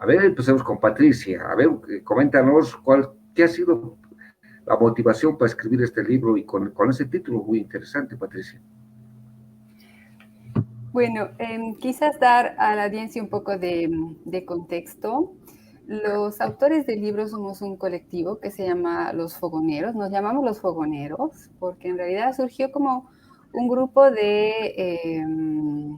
A ver, empecemos con Patricia. A ver, coméntanos qué ha sido la motivación para escribir este libro y con ese título muy interesante, Patricia. Bueno, quizás dar a la audiencia un poco de contexto. Los autores del libro somos un colectivo que se llama Los Fogoneros. Nos llamamos Los Fogoneros porque en realidad surgió como un grupo de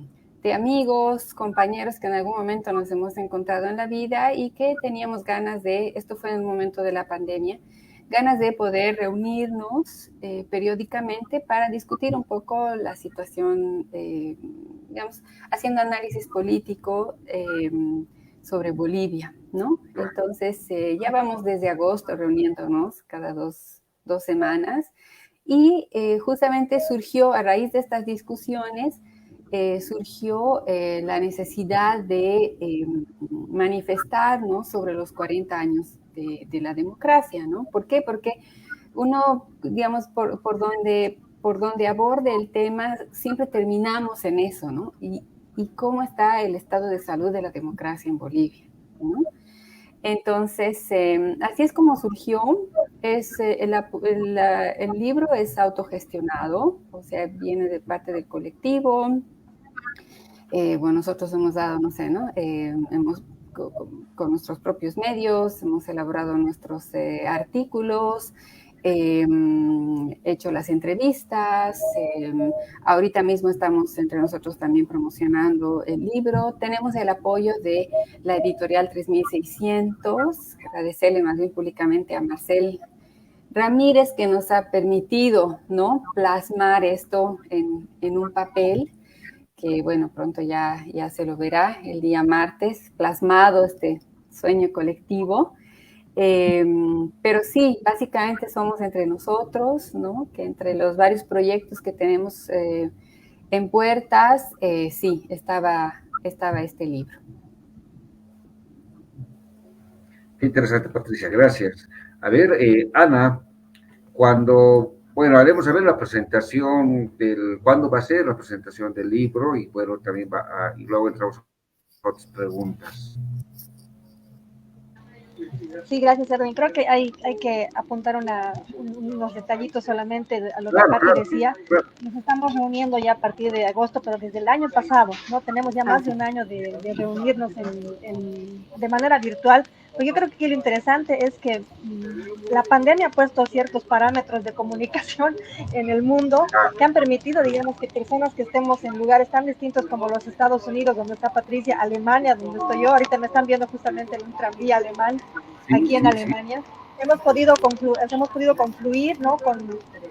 amigos, compañeros que en algún momento nos hemos encontrado en la vida y que teníamos ganas esto fue en el momento de la pandemia, ganas de poder reunirnos periódicamente para discutir un poco la situación, digamos, haciendo análisis político sobre Bolivia, ¿no? Entonces, ya vamos desde agosto reuniéndonos cada dos semanas y justamente surgió, a raíz de estas discusiones, surgió la necesidad de manifestarnos sobre los 40 años de la democracia, ¿no? ¿Por qué? Porque uno, digamos, por donde aborde el tema, siempre terminamos en eso, ¿no? Y cómo está el estado de salud de la democracia en Bolivia, ¿no? Entonces, así es como surgió. El libro es autogestionado, o sea, viene de parte del colectivo. Bueno, nosotros hemos dado, no sé, ¿no? Hemos con nuestros propios medios, hemos elaborado nuestros artículos, hecho las entrevistas, ahorita mismo estamos entre nosotros también promocionando el libro, tenemos el apoyo de la editorial 3600, agradecerle más bien públicamente a Marcel Ramírez que nos ha permitido, ¿no?, plasmar esto en un papel que, bueno, pronto ya se lo verá el día martes, plasmado este sueño colectivo. Pero sí, básicamente somos entre nosotros, ¿no? Que entre los varios proyectos que tenemos en puertas, sí, estaba este libro. Qué interesante, Patricia, gracias. A ver, Ana, haremos a ver la presentación cuándo va a ser la presentación del libro y bueno, también y luego entramos a otras preguntas. Sí, gracias, Erwin. Creo que hay que apuntar unos detallitos solamente a lo que Pati decía. Claro. Nos estamos reuniendo ya a partir de agosto, pero desde el año pasado, ¿no? Tenemos ya más de un año de reunirnos de manera virtual. Pero yo creo que lo interesante es que la pandemia ha puesto ciertos parámetros de comunicación en el mundo que han permitido, digamos, que personas que estemos en lugares tan distintos como los Estados Unidos, donde está Patricia, Alemania, donde estoy yo, ahorita me están viendo justamente en un tranvía alemán, aquí en Alemania, hemos podido confluir, ¿no?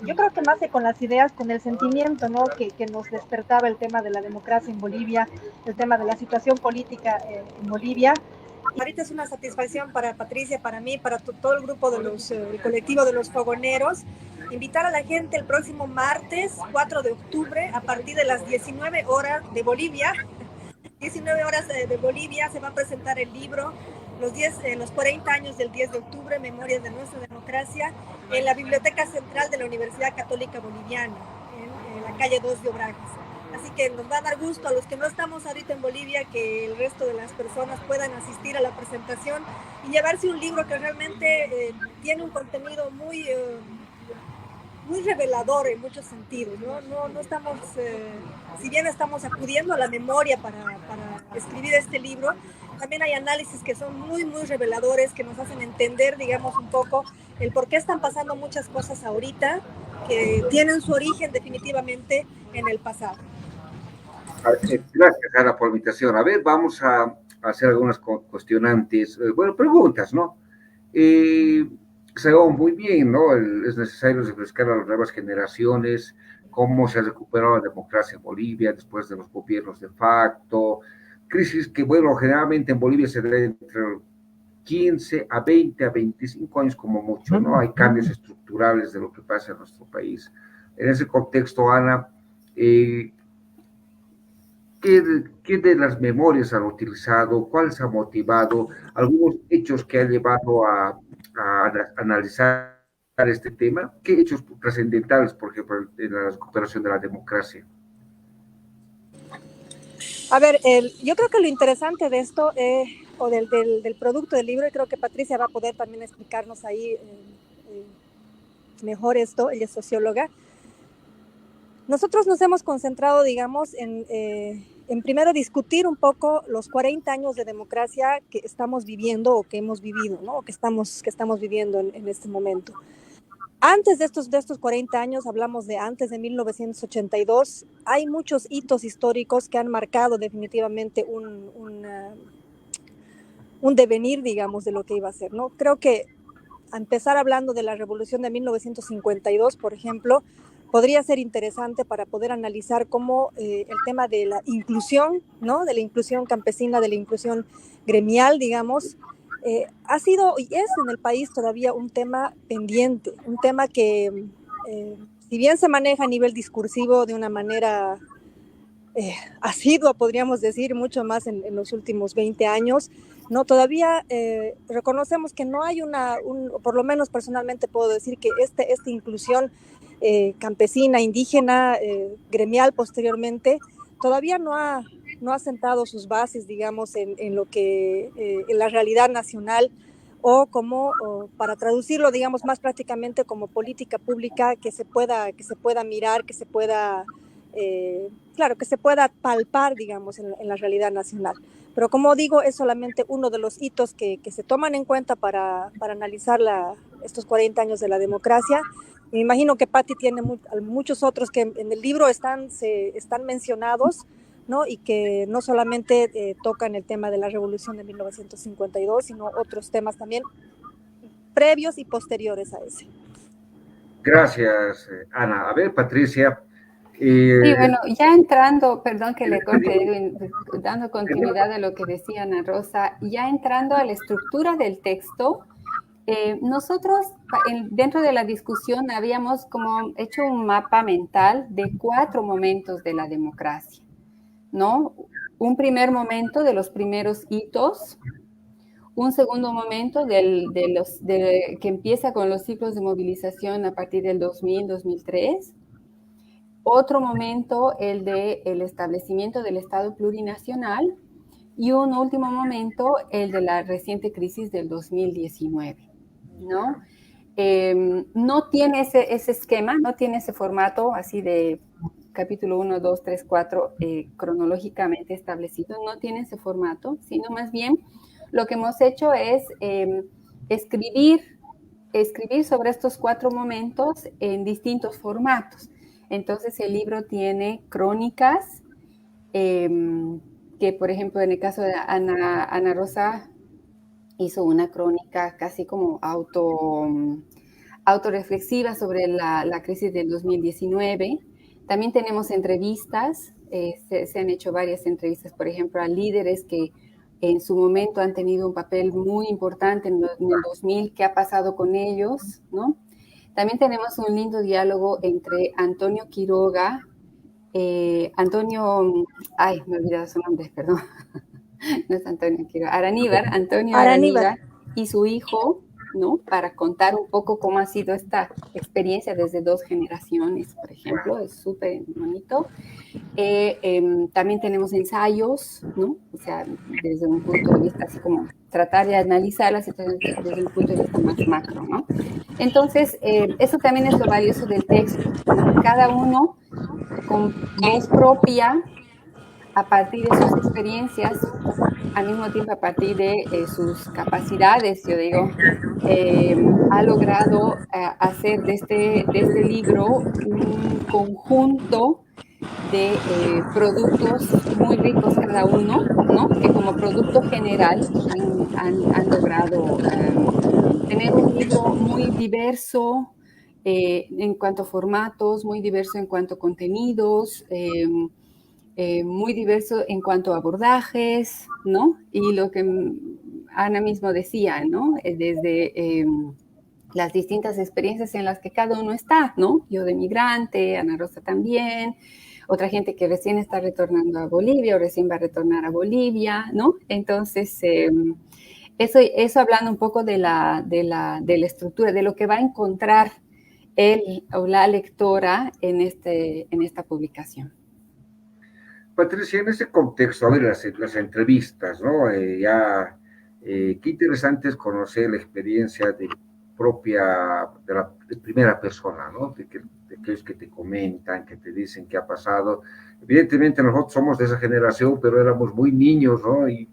Yo creo que más que con las ideas, con el sentimiento, ¿no? que nos despertaba el tema de la democracia en Bolivia, el tema de la situación política en Bolivia. Y ahorita es una satisfacción para Patricia, para mí, para todo el grupo el colectivo de los fogoneros, invitar a la gente el próximo martes 4 de octubre a partir de las 19 horas de Bolivia. 19 horas de Bolivia se va a presentar el libro los 40 años del 10 de octubre, Memorias de nuestra democracia, en la Biblioteca Central de la Universidad Católica Boliviana, en la calle 2 de Obrajes. Así que nos va a dar gusto a los que no estamos ahorita en Bolivia que el resto de las personas puedan asistir a la presentación y llevarse un libro que realmente tiene un contenido muy revelador en muchos sentidos, no estamos, si bien estamos acudiendo a la memoria para escribir este libro, también hay análisis que son muy reveladores, que nos hacen entender, digamos, un poco el por qué están pasando muchas cosas ahorita, que tienen su origen definitivamente en el pasado. Gracias, Ana, por la invitación. A ver, vamos a hacer algunas cuestionantes, preguntas, ¿no? Sabemos muy bien, ¿no? Es necesario refrescar a las nuevas generaciones cómo se ha recuperado la democracia en Bolivia después de los gobiernos de facto, crisis que, bueno, generalmente en Bolivia se da entre 15 a 20 a 25 años como mucho, ¿no? Hay cambios estructurales de lo que pasa en nuestro país. En ese contexto, Ana, ¿qué de las memorias han utilizado? ¿Cuál se ha motivado? ¿Algunos hechos que han llevado a analizar este tema? ¿Qué hechos trascendentales, por ejemplo, en la recuperación de la democracia? A ver, yo creo que lo interesante de esto, o del producto del libro, y creo que Patricia va a poder también explicarnos ahí mejor esto, ella es socióloga. Nosotros nos hemos concentrado, digamos, en primero discutir un poco los 40 años de democracia que estamos viviendo o que hemos vivido, ¿no? O que estamos viviendo en este momento. Antes de estos 40 años, hablamos de antes de 1982, hay muchos hitos históricos que han marcado definitivamente un devenir, digamos, de lo que iba a ser, ¿no? Creo que a empezar hablando de la revolución de 1952, por ejemplo, podría ser interesante para poder analizar cómo el tema de la inclusión, ¿no? De la inclusión campesina, de la inclusión gremial, digamos, ha sido y es en el país todavía un tema pendiente, un tema que si bien se maneja a nivel discursivo de una manera asidua, podríamos decir, mucho más en los últimos 20 años, no, todavía reconocemos que no hay por lo menos personalmente puedo decir que esta inclusión campesina, indígena, gremial posteriormente, todavía no ha sentado sus bases, digamos, en lo que, en la realidad nacional, o para traducirlo, digamos, más prácticamente como política pública que se pueda mirar, que se pueda, claro, que se pueda palpar, digamos, en la realidad nacional. Pero como digo, es solamente uno de los hitos que se toman en cuenta para analizar estos 40 años de la democracia. Me imagino que Patti tiene muchos otros que en el libro están mencionados, ¿no? Y que no solamente tocan el tema de la revolución de 1952, sino otros temas también previos y posteriores a ese. Gracias, Ana. A ver, Patricia. Sí, bueno, ya entrando, perdón que le corte, dando continuidad a lo que decía Ana Rosa, ya entrando a la estructura del texto, nosotros dentro de la discusión habíamos como hecho un mapa mental de 4 momentos de la democracia, ¿no? Un primer momento de los primeros hitos, un segundo momento que empieza con los ciclos de movilización a partir del 2000, 2003, otro momento el del establecimiento del Estado plurinacional y un último momento el de la reciente crisis del 2019, ¿no? No tiene ese esquema, no tiene ese formato así de capítulo 1, 2, 3, 4 cronológicamente establecido, no tiene ese formato, sino más bien lo que hemos hecho es escribir sobre estos 4 momentos en distintos formatos. Entonces el libro tiene crónicas, que por ejemplo en el caso de Ana Rosa hizo una crónica casi como autorreflexiva sobre la crisis del 2019. También tenemos entrevistas, se han hecho varias entrevistas, por ejemplo, a líderes que en su momento han tenido un papel muy importante en el 2000, qué ha pasado con ellos, ¿no? También tenemos un lindo diálogo entre Antonio Quiroga, me he olvidado su nombre, perdón, no es Antonio Quiroga, Antonio Araníbar y su hijo, ¿no? Para contar un poco cómo ha sido esta experiencia desde 2 generaciones, por ejemplo, es súper bonito. También tenemos ensayos, ¿no? O sea, desde un punto de vista así como tratar de analizar la situación desde un punto de vista más macro, ¿no? Entonces, eso también es lo valioso del texto, ¿no? Cada uno con voz propia, a partir de sus experiencias, al mismo tiempo a partir de sus capacidades, yo digo, ha logrado hacer de este libro un conjunto de productos muy ricos cada uno, ¿no? Que como producto general han logrado tener un libro muy diverso en cuanto a formatos, muy diverso en cuanto a contenidos, muy diverso en cuanto a abordajes, ¿no? Y lo que Ana mismo decía, ¿no? Desde las distintas experiencias en las que cada uno está, ¿no? Yo de migrante, Ana Rosa también, otra gente que recién está retornando a Bolivia o recién va a retornar a Bolivia, ¿no? Entonces, eso hablando un poco de la estructura, de lo que va a encontrar él o la lectora en esta publicación. Patricia, en ese contexto, a ver, las entrevistas, ¿no? Ya Qué interesante es conocer la experiencia de la de primera persona, ¿no? De aquellos que te comentan, que te dicen qué ha pasado. Evidentemente nosotros somos de esa generación, pero éramos muy niños, ¿no? Y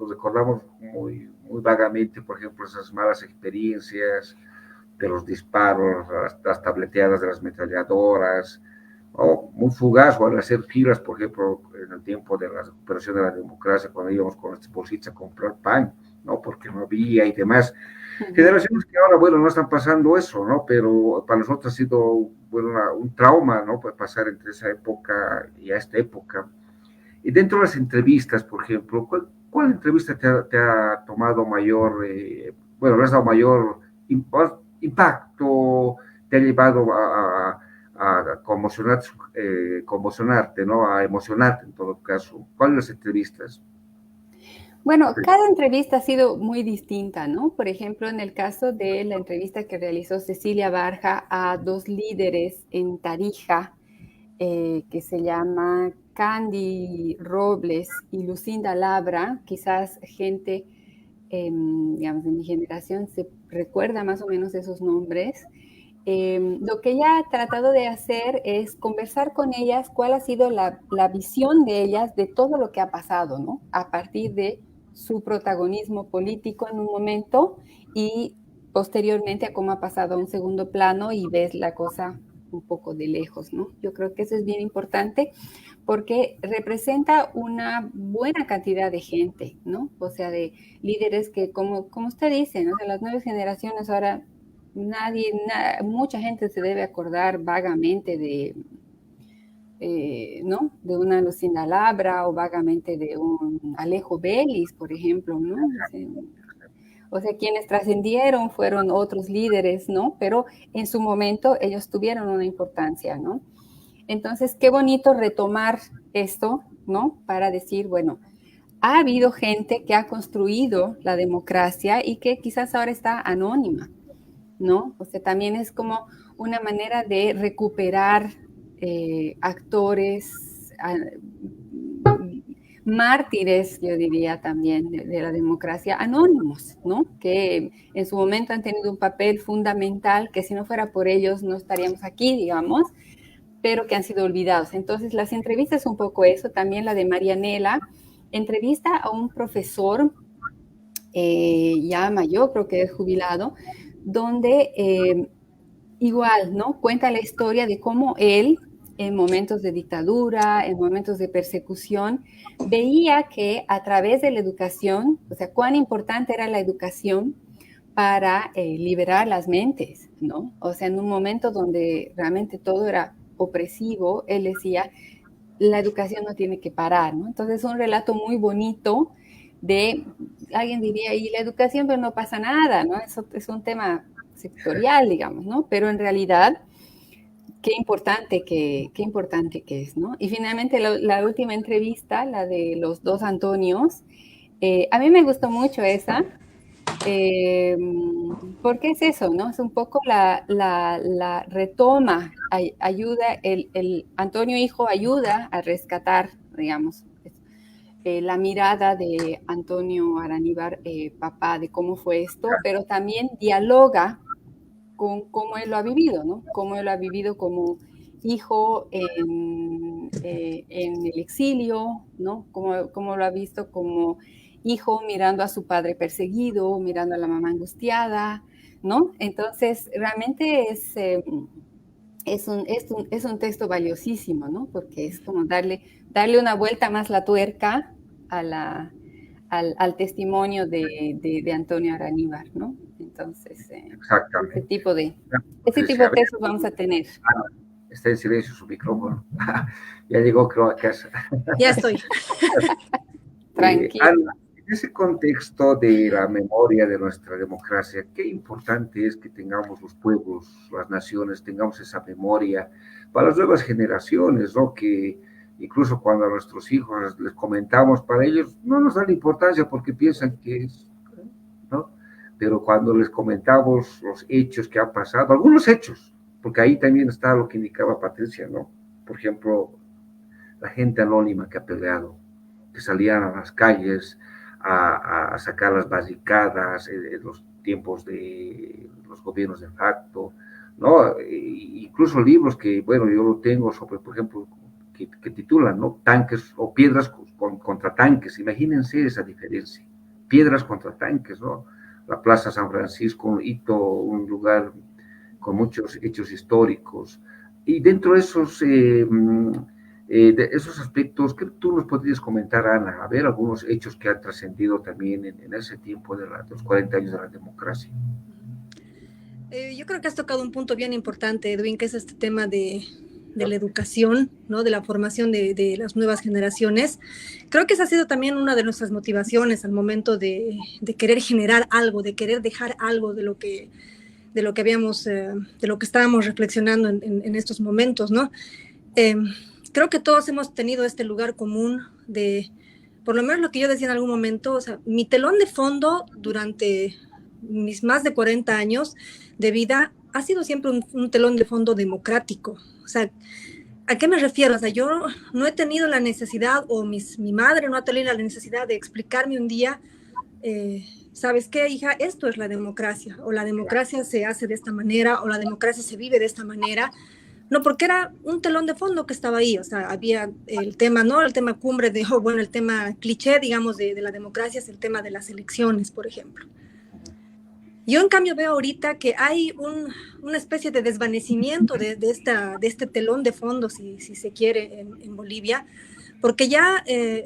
recordamos muy vagamente, por ejemplo, esas malas experiencias de los disparos, las tableteadas de las ametralladoras, o muy fugaz, o al hacer filas, por ejemplo, en el tiempo de la recuperación de la democracia, cuando íbamos con nuestras bolsitas a comprar pan, ¿no? Porque no había y demás. Generaciones que ahora, bueno, no están pasando eso, ¿no? Pero para nosotros ha sido, bueno, un trauma, ¿no? Pues pasar entre esa época y a esta época. Y dentro de las entrevistas, por ejemplo, ¿cuál entrevista te ha tomado mayor, bueno, le has dado mayor impacto, te ha llevado a conmocionarte, ¿no? A emocionarte en todo caso? ¿Cuáles las entrevistas? Bueno, cada entrevista ha sido muy distinta, ¿no? Por ejemplo, en el caso de la entrevista que realizó Cecilia Barja a dos líderes en Tarija, que se llama Candy Robles y Lucinda Labra, quizás gente, digamos, de mi generación se recuerda más o menos esos nombres. Lo que ella ha tratado de hacer es conversar con ellas cuál ha sido la visión de ellas de todo lo que ha pasado, ¿no? A partir de su protagonismo político en un momento y posteriormente a cómo ha pasado a un segundo plano y ves la cosa un poco de lejos, ¿no? Yo creo que eso es bien importante porque representa una buena cantidad de gente, ¿no? O sea, de líderes que, como usted dice, ¿no? De las nuevas generaciones ahora mucha gente se debe acordar vagamente de, ¿no? De una Lucinda Labra o vagamente de un Alejo Vélez, por ejemplo, ¿no? O sea, quienes trascendieron fueron otros líderes, ¿no? Pero en su momento ellos tuvieron una importancia, ¿no? Entonces, qué bonito retomar esto, ¿no? Para decir, bueno, ha habido gente que ha construido la democracia y que quizás ahora está anónima, ¿no? O sea, también es como una manera de recuperar actores, mártires, yo diría también, de la democracia, anónimos, ¿no? Que en su momento han tenido un papel fundamental, que si no fuera por ellos no estaríamos aquí, digamos, pero que han sido olvidados. Entonces, las entrevistas un poco eso, también la de Marianela, entrevista a un profesor ya mayor, creo que es jubilado, donde igual, ¿no? Cuenta la historia de cómo él, en momentos de dictadura, en momentos de persecución, veía que a través de la educación, o sea, cuán importante era la educación para liberar las mentes, ¿no? O sea, en un momento donde realmente todo era opresivo, él decía, la educación no tiene que parar, ¿no? Entonces es un relato muy bonito de, alguien diría, y la educación, pero no pasa nada, ¿no? Eso es un tema sectorial, digamos, ¿no? Pero en realidad, qué importante que es, ¿no? Y finalmente la última entrevista, la de los dos Antonios, a mí me gustó mucho esa, porque es eso, ¿no? Es un poco la retoma, ayuda, el Antonio hijo ayuda a rescatar, digamos, la mirada de Antonio Araníbar, papá, de cómo fue esto, pero también dialoga con cómo él lo ha vivido, ¿no? Cómo él lo ha vivido como hijo en el exilio, ¿no? Cómo lo ha visto como hijo mirando a su padre perseguido, mirando a la mamá angustiada, ¿no? Entonces, realmente es un texto valiosísimo, ¿no? Porque es como darle una vuelta más la tuerca al testimonio de Antonio Araníbar, ¿no? Entonces, ese Exactamente. tipo de Entonces, a ver, textos vamos a tener. está en silencio su micrófono. Ya llegó, creo, a casa. Ya estoy. Tranquilo. Ana, en ese contexto de la memoria de nuestra democracia, qué importante es que tengamos los pueblos, las naciones, tengamos esa memoria para las nuevas generaciones, ¿no? Que incluso cuando a nuestros hijos les comentamos, para ellos no nos dan importancia porque piensan que es, ¿no? Pero cuando les comentamos los hechos que han pasado, algunos hechos, porque ahí también está lo que indicaba Patricia, ¿no? Por ejemplo, la gente anónima que ha peleado, que salían a las calles a sacar las barricadas en los tiempos de los gobiernos de facto, ¿no? Incluso libros que, bueno, yo lo tengo sobre, por ejemplo, que titulan, ¿no? Tanques o piedras contra tanques, imagínense esa diferencia, piedras contra tanques, ¿no? La Plaza San Francisco, un hito, un lugar con muchos hechos históricos, y dentro de esos aspectos, ¿qué tú nos podrías comentar, Ana? A ver, algunos hechos que han trascendido también en ese tiempo de los 40 años de la democracia. Yo creo que has tocado un punto bien importante, Edwin, que es este tema de la educación, ¿no? De la formación de las nuevas generaciones. Creo que esa ha sido también una de nuestras motivaciones al momento de querer generar algo, de querer dejar algo de lo que habíamos, de lo que estábamos reflexionando en estos momentos, ¿no? Creo que todos hemos tenido este lugar común de, por lo menos lo que yo decía en algún momento, o sea, mi telón de fondo durante mis más de 40 años de vida ha sido siempre un telón de fondo democrático. O sea, ¿a qué me refiero? O sea, yo no he tenido la necesidad, o mi madre no ha tenido la necesidad de explicarme un día, ¿sabes qué, hija? Esto es la democracia, o la democracia se hace de esta manera, o la democracia se vive de esta manera. No, porque era un telón de fondo que estaba ahí, o sea, había el tema, ¿no? El tema cumbre de, bueno, el tema cliché, digamos, de la democracia es el tema de las elecciones, por ejemplo. Yo, en cambio, veo ahorita que hay una especie de desvanecimiento de este telón de fondo, si se quiere, en Bolivia, porque ya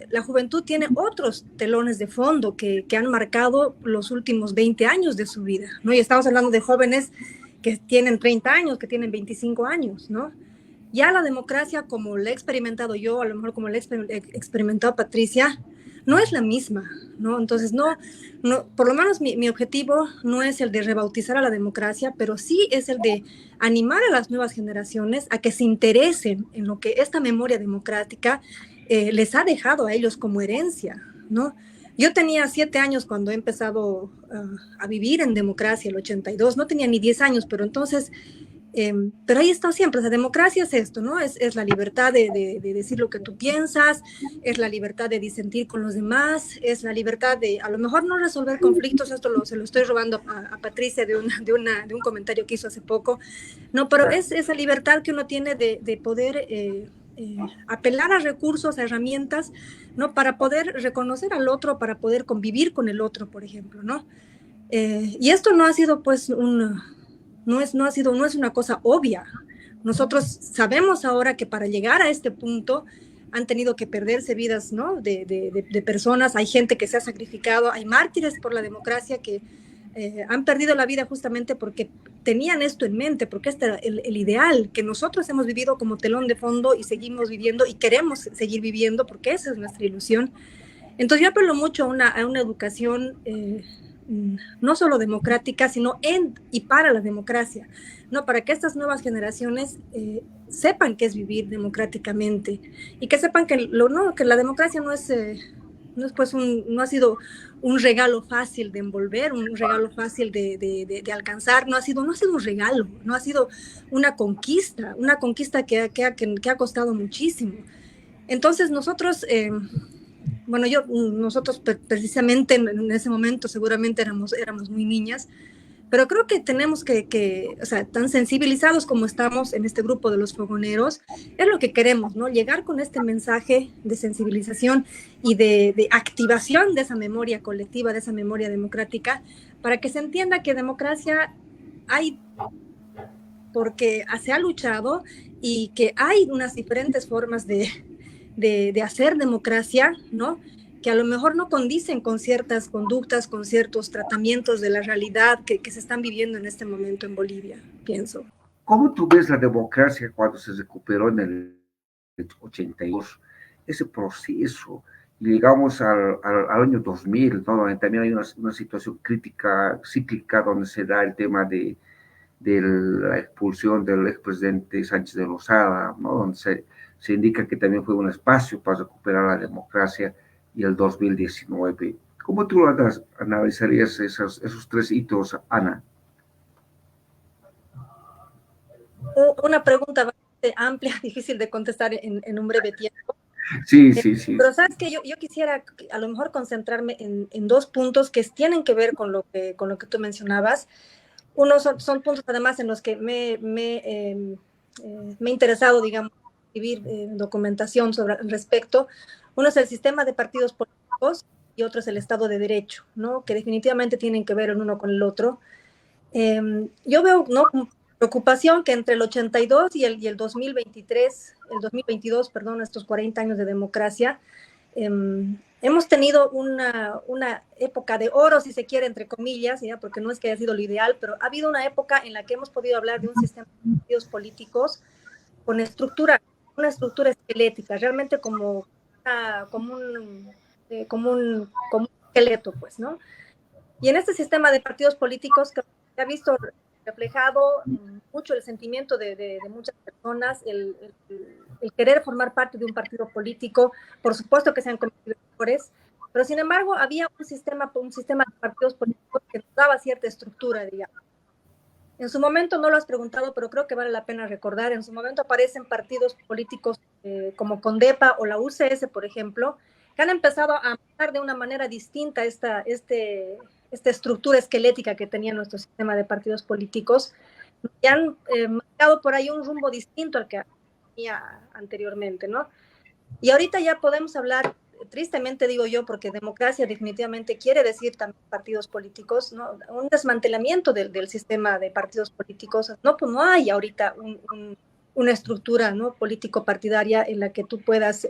la juventud tiene otros telones de fondo que han marcado los últimos 20 años de su vida, ¿no? Y estamos hablando de jóvenes que tienen 30 años, que tienen 25 años, ¿no? Ya la democracia, como la he experimentado yo, a lo mejor como la he experimentado Patricia, no es la misma, ¿no? Entonces, no, por lo menos mi objetivo no es el de rebautizar a la democracia, pero sí es el de animar a las nuevas generaciones a que se interesen en lo que esta memoria democrática les ha dejado a ellos como herencia, ¿no? Yo tenía 7 años cuando he empezado a vivir en democracia, el 82, no tenía ni 10 años, pero entonces, pero ahí está siempre, o sea, democracia es esto, ¿no? Es la libertad de decir lo que tú piensas, es la libertad de disentir con los demás, es la libertad de, a lo mejor no resolver conflictos, esto se lo estoy robando a Patricia de un comentario que hizo hace poco, no, pero es esa libertad que uno tiene de poder apelar a recursos, a herramientas, ¿no? Para poder reconocer al otro, para poder convivir con el otro, por ejemplo, ¿no? Y esto no ha sido, pues, no es una cosa obvia. Nosotros sabemos ahora que para llegar a este punto han tenido que perderse vidas, ¿no? de personas, hay gente que se ha sacrificado, hay mártires por la democracia que han perdido la vida justamente porque tenían esto en mente, porque este era el ideal que nosotros hemos vivido como telón de fondo y seguimos viviendo y queremos seguir viviendo porque esa es nuestra ilusión. Entonces yo apelo mucho a una educación no solo democrática, sino en y para la democracia, ¿no? Para que estas nuevas generaciones sepan qué es vivir democráticamente y que sepan que, que la democracia no es pues no ha sido un regalo fácil de envolver, un regalo fácil de alcanzar, no ha sido un regalo, no ha sido una conquista que ha costado muchísimo. Entonces nosotros, nosotros precisamente en ese momento seguramente éramos muy niñas, pero creo que tenemos que, o sea, tan sensibilizados como estamos en este grupo de los fogoneros, es lo que queremos, ¿no? Llegar con este mensaje de sensibilización y de activación de esa memoria colectiva, de esa memoria democrática, para que se entienda que democracia hay porque se ha luchado y que hay unas diferentes formas de hacer democracia, ¿no? Que a lo mejor no condicen con ciertas conductas, con ciertos tratamientos de la realidad que se están viviendo en este momento en Bolivia, pienso. ¿Cómo tú ves la democracia cuando se recuperó en el 82? Ese proceso, llegamos al año 2000, ¿no? Donde también hay una situación crítica, cíclica, donde se da el tema de la expulsión del expresidente Sánchez de Lozada, ¿no? Donde se indica que también fue un espacio para recuperar la democracia, y el 2019. ¿Cómo tú analizarías esos 3 hitos, Ana? Una pregunta bastante amplia, difícil de contestar en un breve tiempo. Sí, sí, sí. Pero sabes que yo quisiera a lo mejor concentrarme en dos puntos que tienen que ver con lo que tú mencionabas. Uno son puntos además en los que me he interesado, digamos, escribir documentación sobre al respecto. Uno es el sistema de partidos políticos y otro es el Estado de Derecho, ¿no? Que definitivamente tienen que ver el uno con el otro. Yo veo, ¿no?, preocupación que entre el 82 y el 2023, el 2022, perdón, estos 40 años de democracia, hemos tenido una época de oro, si se quiere, entre comillas, ¿ya? Porque no es que haya sido lo ideal, pero ha habido una época en la que hemos podido hablar de un sistema de partidos políticos con una estructura esquelética, realmente como un esqueleto, pues, ¿no? Y en este sistema de partidos políticos que se ha visto reflejado mucho el sentimiento de muchas personas, el querer formar parte de un partido político, por supuesto que se han cometido errores, pero sin embargo había un sistema de partidos políticos que nos daba cierta estructura, digamos. En su momento no lo has preguntado, pero creo que vale la pena recordar, en su momento aparecen partidos políticos como Condepa o la UCS, por ejemplo, que han empezado a manejar de una manera distinta esta estructura esquelética que tenía nuestro sistema de partidos políticos y han marcado por ahí un rumbo distinto al que tenía anteriormente, ¿no? Y ahorita ya podemos hablar, tristemente digo yo, porque democracia definitivamente quiere decir también partidos políticos, ¿no? Un desmantelamiento del sistema de partidos políticos. No, pues no hay ahorita una estructura, ¿no?, político-partidaria en la que tú puedas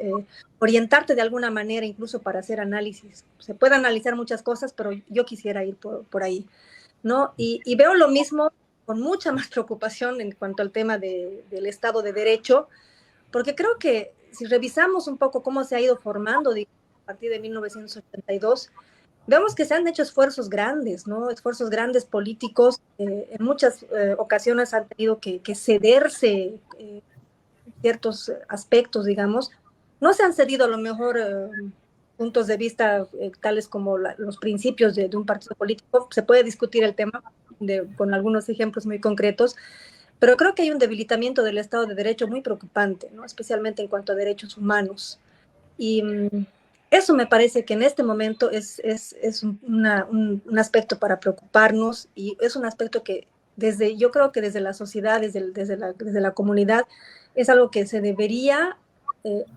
orientarte de alguna manera, incluso para hacer análisis. Se puede analizar muchas cosas, pero yo quisiera ir por ahí, ¿no? Y veo lo mismo con mucha más preocupación en cuanto al tema del Estado de Derecho, porque creo que si revisamos un poco cómo se ha ido formando, digamos, a partir de 1982, vemos que se han hecho esfuerzos grandes, ¿no? Esfuerzos grandes políticos, en muchas ocasiones han tenido que cederse ciertos aspectos, digamos. No se han cedido a lo mejor puntos de vista tales como los principios de un partido político. Se puede discutir el tema con algunos ejemplos muy concretos, pero creo que hay un debilitamiento del Estado de Derecho muy preocupante, ¿no?, especialmente en cuanto a derechos humanos. Y eso me parece que en este momento es un aspecto para preocuparnos, y es un aspecto que yo creo que desde la sociedad, desde la comunidad, es algo que se debería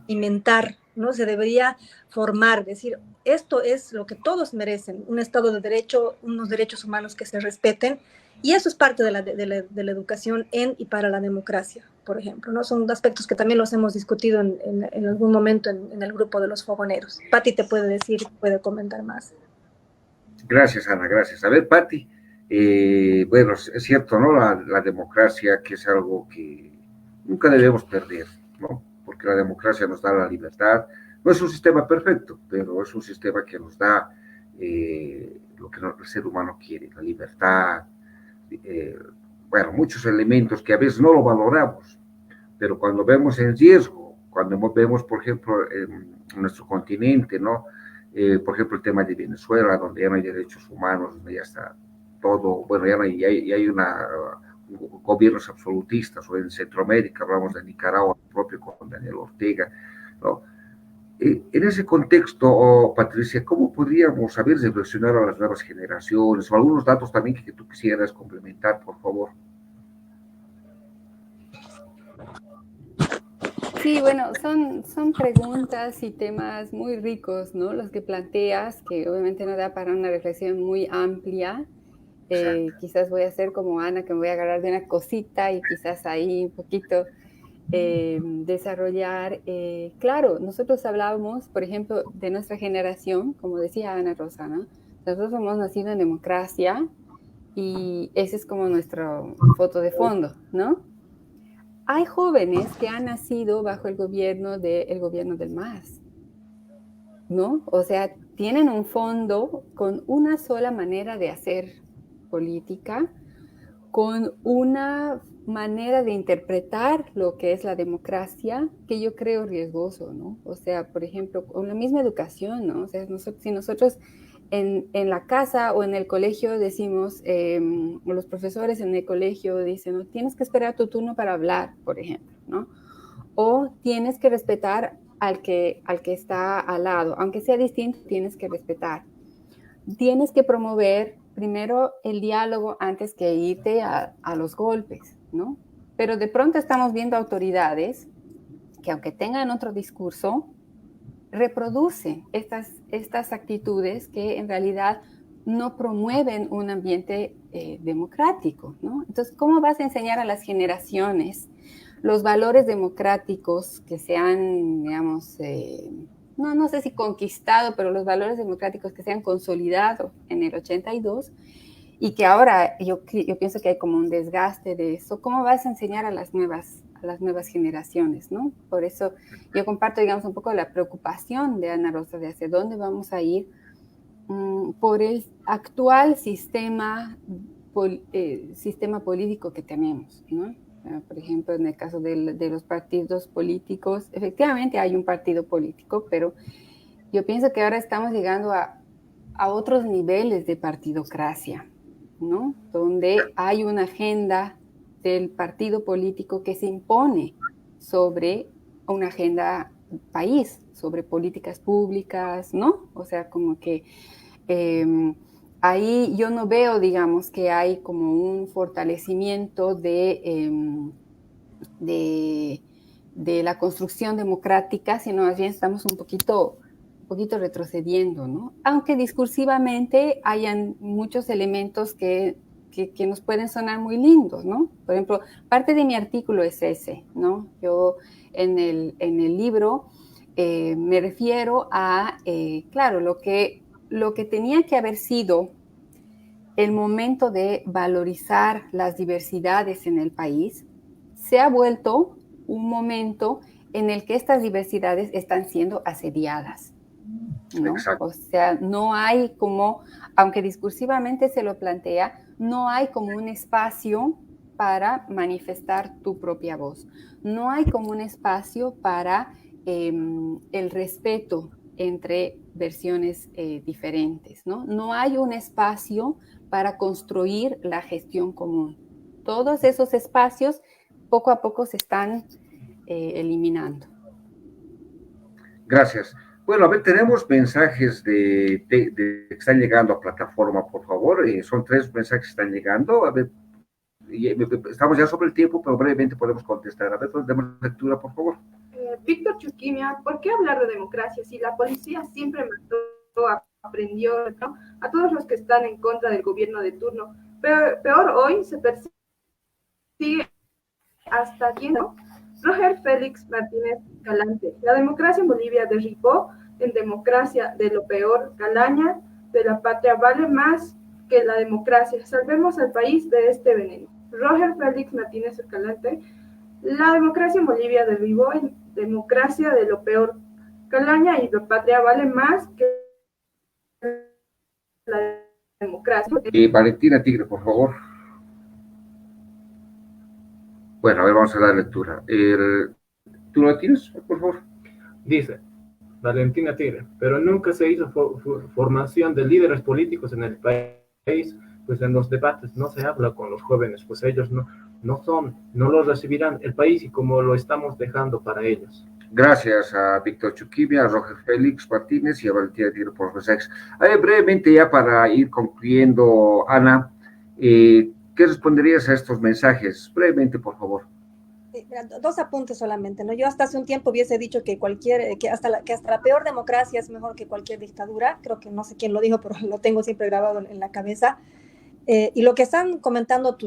inventar, ¿no? Se debería formar, decir, esto es lo que todos merecen, un Estado de Derecho, unos derechos humanos que se respeten, y eso es parte de la educación en y para la democracia, por ejemplo, ¿no? Son aspectos que también los hemos discutido en algún momento en el grupo de los fogoneros. Pati te puede decir, puede comentar más. Gracias, Ana, gracias. A ver, Pati, bueno, es cierto, ¿no? La democracia, que es algo que nunca debemos perder, ¿no? Porque la democracia nos da la libertad. No es un sistema perfecto, pero es un sistema que nos da lo que el ser humano quiere, la libertad, bueno, muchos elementos que a veces no lo valoramos, pero cuando vemos en riesgo, cuando vemos, por ejemplo, en nuestro continente, ¿no? Por ejemplo, el tema de Venezuela, donde ya no hay derechos humanos, donde ya está todo, bueno, ya no hay, hay gobiernos absolutistas, o en Centroamérica, hablamos de Nicaragua, propio con Daniel Ortega, ¿no? En ese contexto, Patricia, ¿cómo podríamos saber reflexionar a las nuevas generaciones? O algunos datos también que tú quisieras complementar, por favor. Sí, bueno, son preguntas y temas muy ricos, ¿no? Los que planteas, que obviamente no da para una reflexión muy amplia. Quizás voy a hacer como Ana, que me voy a agarrar de una cosita y quizás ahí un poquito desarrollar. Claro, nosotros hablábamos, por ejemplo, de nuestra generación, como decía Ana Rosa, ¿no? Nosotros hemos nacido en democracia y ese es como nuestra foto de fondo, ¿no? Hay jóvenes que han nacido bajo el gobierno del MAS, ¿no? O sea, tienen un fondo con una sola manera de hacer política, con una manera de interpretar lo que es la democracia, que yo creo riesgoso, ¿no? O sea, por ejemplo, con la misma educación, ¿no? O sea, si nosotros en la casa o en el colegio decimos, o los profesores en el colegio dicen, ¿no?, tienes que esperar tu turno para hablar, por ejemplo, ¿no? O tienes que respetar al que está al lado. Aunque sea distinto, tienes que respetar. Tienes que promover primero el diálogo antes que irte a los golpes, ¿no? Pero de pronto estamos viendo autoridades que, aunque tengan otro discurso, reproducen estas actitudes que en realidad no promueven un ambiente democrático, ¿no? Entonces, ¿cómo vas a enseñar a las generaciones los valores democráticos que se han, digamos, no sé si conquistado, pero los valores democráticos que se han consolidado en el 82 y que ahora yo pienso que hay como un desgaste de eso? ¿Cómo vas a enseñar a las nuevas generaciones, ¿no? Por eso yo comparto, digamos, un poco la preocupación de Ana Rosa de hacia dónde vamos a ir por el actual sistema político que tenemos, ¿no? Por ejemplo, en el caso de los partidos políticos, efectivamente hay un partido político, pero yo pienso que ahora estamos llegando a otros niveles de partidocracia, ¿no? Donde hay una agenda del partido político que se impone sobre una agenda país, sobre políticas públicas, ¿no? O sea, como que ahí yo no veo, digamos, que hay como un fortalecimiento de la construcción democrática, sino más bien estamos un poquito retrocediendo, ¿no? Aunque discursivamente hayan muchos elementos que nos pueden sonar muy lindos, ¿no? Por ejemplo, parte de mi artículo es ese, ¿no? Yo en el libro me refiero a, claro, lo que tenía que haber sido el momento de valorizar las diversidades en el país, se ha vuelto un momento en el que estas diversidades están siendo asediadas, ¿no? O sea, no hay como, aunque discursivamente se lo plantea, no hay como un espacio para manifestar tu propia voz. No hay como un espacio para el respeto entre versiones diferentes, ¿no? No hay un espacio para construir la gestión común. Todos esos espacios poco a poco se están eliminando. Gracias. Bueno, a ver, tenemos mensajes que están llegando a plataforma, por favor. Son 3 mensajes que están llegando. A ver, estamos ya sobre el tiempo, pero brevemente podemos contestar. A ver, demos lectura, por favor. Víctor Chuquimia, ¿por qué hablar de democracia si la policía siempre mató, aprendió, ¿no?, a todos los que están en contra del gobierno de turno? Peor hoy se persigue hasta ¿no? Roger Félix Martínez Galante. La democracia en Bolivia derribó en democracia de lo peor. Calaña de la patria vale más que la democracia. Salvemos al país de este veneno. Roger Félix Martínez Galante. La democracia en Bolivia derribó en democracia de lo peor. Calaña y la patria vale más que la democracia. Valentina Tigre, por favor. Bueno, a ver, vamos a dar lectura. ¿Tú lo tienes, por favor? Dice Valentina Tigre, pero nunca se hizo formación de líderes políticos en el país, pues en los debates no se habla con los jóvenes, pues ellos no los recibirán el país y como lo estamos dejando para ellos. Gracias a Víctor Chuquibia, a Roger Félix Martínez y a Valentina Tigre por los mensajes. Brevemente ya para ir concluyendo, Ana, ¿qué responderías a estos mensajes? Brevemente, por favor. 2 apuntes solamente, ¿no? Yo hasta hace un tiempo hubiese dicho que hasta la peor democracia es mejor que cualquier dictadura. Creo que no sé quién lo dijo, pero lo tengo siempre grabado en la cabeza. Y lo que están comentando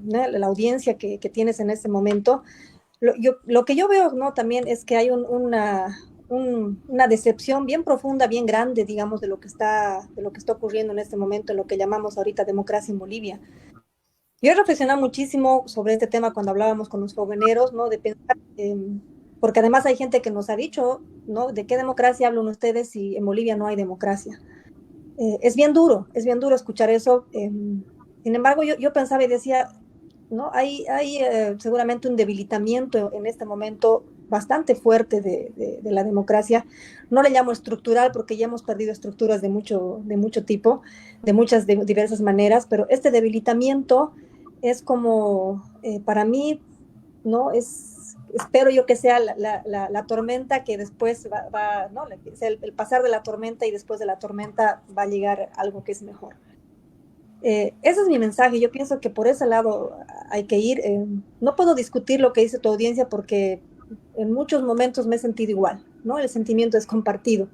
la audiencia que tienes en este momento, lo que yo veo, ¿no?, también es que hay una decepción bien profunda, bien grande, digamos, de lo que está ocurriendo en este momento, en lo que llamamos ahorita democracia en Bolivia. Yo he reflexionado muchísimo sobre este tema cuando hablábamos con los fogoneros, ¿no?, de pensar, porque además hay gente que nos ha dicho, ¿no?, ¿de qué democracia hablan ustedes si en Bolivia no hay democracia? Es bien duro escuchar eso. Sin embargo, yo pensaba y decía, ¿no?, hay seguramente un debilitamiento en este momento bastante fuerte de la democracia. No le llamo estructural porque ya hemos perdido estructuras de mucho tipo, de muchas diversas maneras, pero este debilitamiento es como, para mí, ¿no?, es espero yo que sea la tormenta que después va ¿no? Sea el pasar de la tormenta y después de la tormenta va a llegar algo que es mejor. Ese es mi mensaje. Yo pienso que por ese lado hay que ir. No puedo discutir lo que dice tu audiencia porque en muchos momentos me he sentido igual, ¿no? El sentimiento es compartido,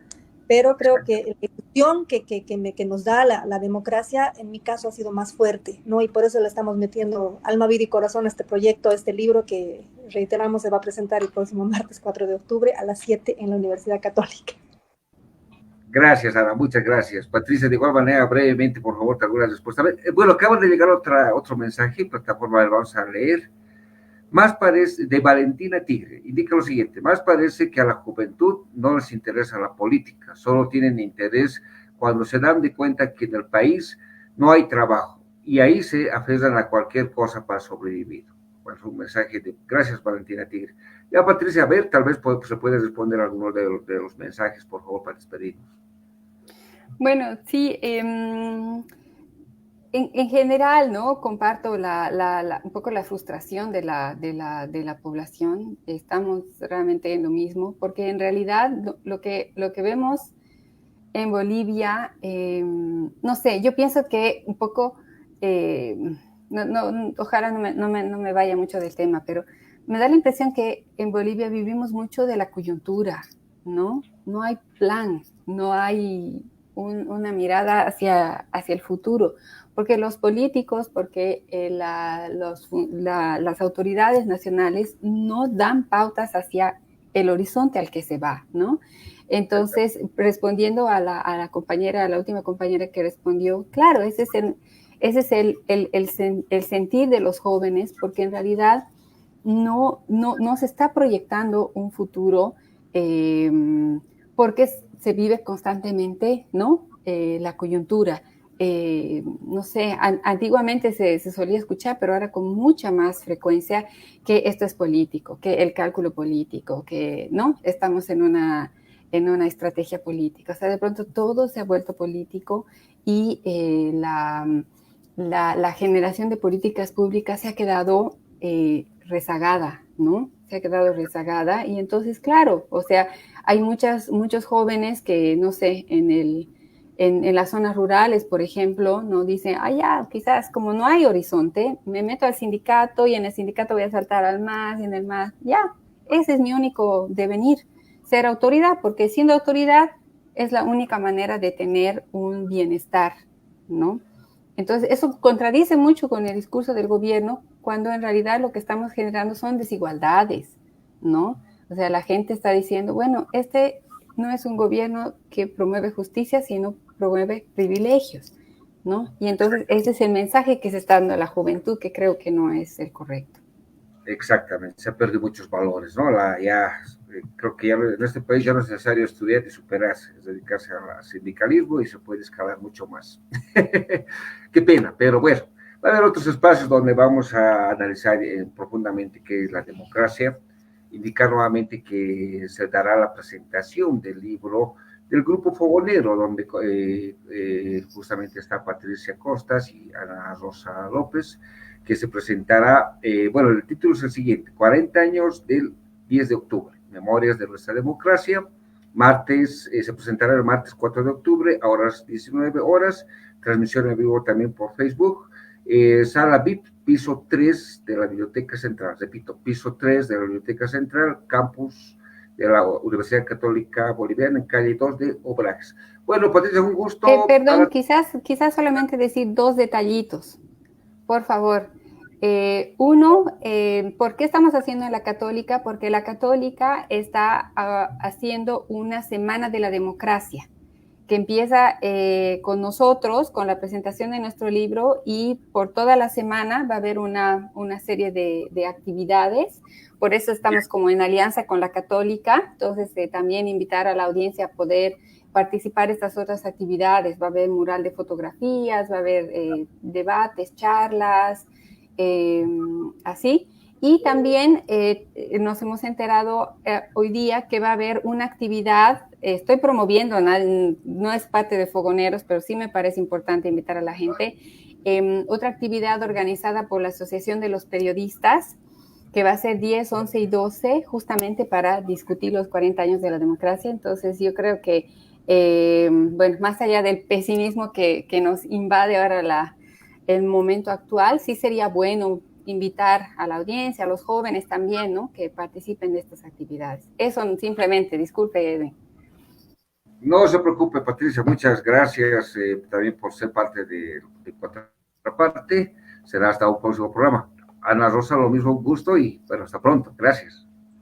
pero creo que la ilusión que nos da la democracia, en mi caso, ha sido más fuerte, ¿no? Y por eso le estamos metiendo alma, vida y corazón a este proyecto, a este libro que, reiteramos, se va a presentar el próximo martes 4 de octubre a las 7 en la Universidad Católica. Gracias, Ana, muchas gracias. Patricia, de igual manera, brevemente, por favor, alguna respuesta. Bueno, acaba de llegar otro mensaje, plataforma, vamos a leer. Más parece, de Valentina Tigre, indica lo siguiente: más parece que a la juventud no les interesa la política, solo tienen interés cuando se dan de cuenta que en el país no hay trabajo, y ahí se aferran a cualquier cosa para sobrevivir. Bueno, es un mensaje de, gracias, Valentina Tigre. Ya, Patricia, a ver, tal vez se puede responder algunos de los mensajes, por favor, para despedirnos. Bueno, sí, en general, ¿no? Comparto un poco la frustración de la población. Estamos realmente en lo mismo, porque en realidad lo que vemos en Bolivia, no sé, yo pienso que un poco, ojalá no me vaya mucho del tema, pero me da la impresión que en Bolivia vivimos mucho de la coyuntura, ¿no? No hay plan, no hay una mirada hacia el futuro, porque los políticos, porque las autoridades nacionales no dan pautas hacia el horizonte al que se va, ¿no? Entonces, respondiendo a la compañera, a la última compañera que respondió, claro, ese es el sentir de los jóvenes, porque en realidad no se está proyectando un futuro, porque se vive constantemente, ¿no? La coyuntura. No sé, antiguamente se solía escuchar, pero ahora con mucha más frecuencia, que esto es político, que el cálculo político, que no estamos en una estrategia política. O sea, de pronto todo se ha vuelto político y la generación de políticas públicas se ha quedado rezagada, ¿no? Se ha quedado rezagada, y entonces, claro, o sea, hay muchos jóvenes que, no sé, en las zonas rurales, por ejemplo, no dicen, ya, quizás como no hay horizonte, me meto al sindicato y en el sindicato voy a saltar al MAS y en el MAS, ya, ese es mi único devenir, ser autoridad, porque siendo autoridad es la única manera de tener un bienestar, ¿no? Entonces, eso contradice mucho con el discurso del gobierno, cuando en realidad lo que estamos generando son desigualdades, ¿no? O sea, la gente está diciendo, bueno, este no es un gobierno que promueve justicia, sino promueve privilegios, ¿no? Y entonces ese es el mensaje que se está dando a la juventud, que creo que no es el correcto. Exactamente, se han perdido muchos valores, ¿no? Creo que ya en este país ya no es necesario estudiar y superarse, es dedicarse al sindicalismo y se puede escalar mucho más. Qué pena, pero bueno, va a haber otros espacios donde vamos a analizar profundamente qué es la democracia. Indicar nuevamente que se dará la presentación del libro del Grupo Fogonero, donde justamente está Patricia Costas y Ana Rosa López, que se presentará, bueno, el título es el siguiente: 40 años del 10 de octubre, Memorias de nuestra democracia. Martes, se presentará el martes 4 de octubre, a horas 19 horas, transmisión en vivo también por Facebook, sala VIP, piso 3 de la Biblioteca Central, repito, piso 3 de la Biblioteca Central, campus de la Universidad Católica Boliviana, en calle 2 de Obrajes. Bueno, Patricia, un gusto. Perdón, quizás solamente decir dos detallitos, por favor. Uno, ¿por qué estamos haciendo en la Católica? Porque la Católica está haciendo una semana de la democracia, que empieza con nosotros, con la presentación de nuestro libro, y por toda la semana va a haber una serie de actividades. Por eso estamos como en alianza con la Católica. Entonces, también invitar a la audiencia a poder participar en estas otras actividades. Va a haber mural de fotografías, va a haber debates, charlas, así. Y también nos hemos enterado hoy día que va a haber una actividad, estoy promoviendo, no es parte de Fogoneros, pero sí me parece importante invitar a la gente, otra actividad organizada por la Asociación de los Periodistas, que va a ser 10, 11 y 12, justamente para discutir los 40 años de la democracia. Entonces yo creo que, bueno, más allá del pesimismo que nos invade ahora el momento actual, sí sería bueno invitar a la audiencia, a los jóvenes también, ¿no? Que participen de estas actividades. Eso simplemente, disculpe, Edwin. No se preocupe, Patricia, muchas gracias también por ser parte de Contraparte. Será hasta un próximo programa. Ana Rosa, lo mismo, un gusto y bueno, hasta pronto. Gracias.